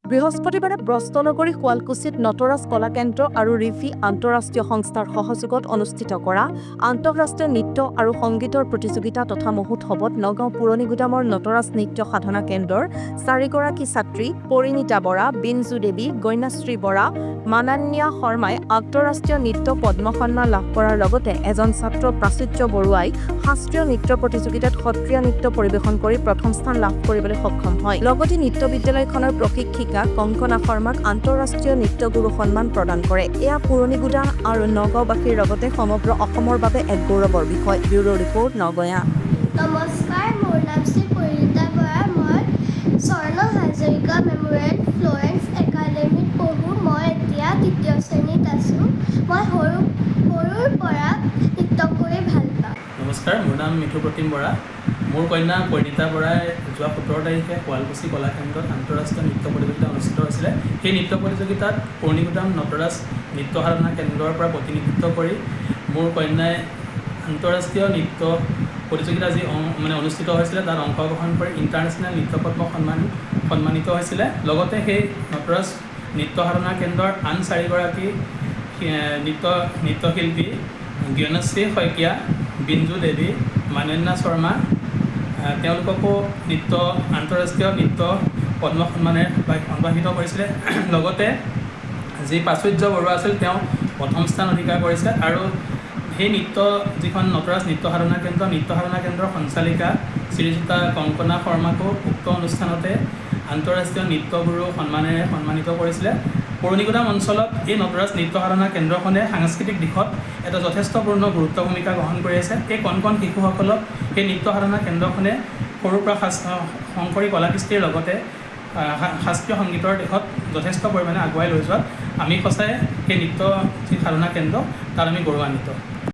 বৃহস্পতিবাৰে ব্ৰস্তনগৰী শুৱালকুছিত নটৰাজ কলা কেন্দ্ৰ আৰু ৰিফি আন্তঃৰাষ্ট্ৰীয় সংস্থাৰ সহযোগত অনুষ্ঠিত কৰা আন্তঃৰাষ্ট্ৰীয় নৃত্য আৰু সংগীতৰ প্ৰতিযোগিতা তথা মহোৎসৱত নগাঁও পুৰণি গুদামৰ নটৰাজ নৃত্য সাধনা কেন্দ্ৰৰ 4গৰাকী ছাত্ৰী পৰিণীতা বৰা, বিঞ্জু দেৱী, গণ্যাশ্ৰী বৰা, মানান্যা শৰ্মাই আন্তঃৰাষ্ট্ৰীয় নৃত্য পদ্ম সন্মান লাভ কৰাৰ লগতে এজন ছাত্ৰ প্ৰাচুৰ্য বৰুৱাই শাস্ত্ৰীয় নৃত্য প্ৰতিযোগিতাত সত্ৰীয়া নৃত্য পৰিৱেশন কৰি প্ৰথম স্থান লাভ কৰিবলৈ সক্ষম হয়। লগতে নৃত্য বিদ্যালয়খনৰ প্ৰশিক্ষিকা কংকনা শৰ্মাক আন্তঃৰাষ্ট্ৰীয় নৃত্য গুৰু সন্মান প্ৰদান কৰে। এয়া পুৰণি গুদাম আৰু নগাঁওবাসীৰ লগতে সমগ্ৰ অসমৰ বাবে এক গৌৰৱৰ বিষয়। ব্যুৰো ৰিপৰ্ট, নগঞা। নমস্কাৰ, মোৰ নাম শ্ৰী পৰিণীতা বৰা। মই স্বৰ্ণ হাজৰিকা মেম'ৰিয়েল ফ্ল'ৰেন্স একাডেমীত পঢ়োঁ। মই এতিয়া 3য় শ্ৰেণীত আছোঁ। মই সৰুৰ পৰা নৃত্য কৰি ভাল পাওঁ। নমস্কাৰ, মোৰ নাম মিঠুপ্ৰতিম বৰা। মোৰ কন্যা পৰিণীতা বৰাই যোৱা 17 তাৰিখে শুৱালকুছি কলা কেন্দ্ৰত আন্তঃৰাষ্ট্ৰীয় নৃত্য প্ৰতিযোগিতা অনুষ্ঠিত হৈছিলে। সেই নৃত্য প্ৰতিযোগিতাত পুৰণি গুদাম নটৰাজ নৃত্য সাধনা কেন্দ্ৰৰ পৰা প্ৰতিনিধিত্ব কৰি মোৰ কন্যাই আন্তঃৰাষ্ট্ৰীয় নৃত্য প্ৰতিযোগিতা যি অনুষ্ঠিত হৈছিলে তাত অংশগ্ৰহণ কৰি ইণ্টাৰনেশ্যনেল নৃত্য পদ্ম সন্মানিত হৈছিলে। লগতে সেই নটৰাজ নৃত্য সাধনা কেন্দ্ৰৰ আন 4গৰাকী নৃত্যশিল্পী গণ্যাশ্ৰী শইকীয়া, বিঞ্জু দেৱী, মানান্যা শৰ্মা, তেওঁলোককো আন্তঃৰাষ্ট্ৰীয় নৃত্য পদ্ম সন্মানেৰে সন্মানিত কৰিছিলে। লগতে যি প্ৰাচুৰ্য বৰুৱা আছিল তেওঁ প্ৰথম স্থান অধিকাৰ কৰিছে। আৰু সেই যিখন নটৰাজ নৃত্য সাধনা কেন্দ্ৰৰ সঞ্চালিকা শ্ৰীযুতা কংকনা শৰ্মাকো উক্ত অনুষ্ঠানতে আন্তঃৰাষ্ট্ৰীয় নৃত্য গুৰু সন্মানেৰে সন্মানিত কৰিছিলে। পুৰণি গুদাম অঞ্চলত এই নটৰাজ নৃত্য সাধনা কেন্দ্ৰখনে সাংস্কৃতিক দিশত এটা যথেষ্টপূৰ্ণ গুৰুত্ব ভূমিকা গ্ৰহণ কৰি আছে। এই কণ শিশুসকলক সেই নৃত্য সাধনা কেন্দ্ৰখনে সৰুৰ পৰা শংকৰী কলা কৃষ্টিৰ লগতে শাস্ত্ৰীয় সংগীতৰ দিশত যথেষ্ট পৰিমাণে আগুৱাই লৈ যোৱাত আমি সঁচাই সেই নৃত্য সাধনা কেন্দ্ৰ তাত আমি গৌৰৱান্বিত।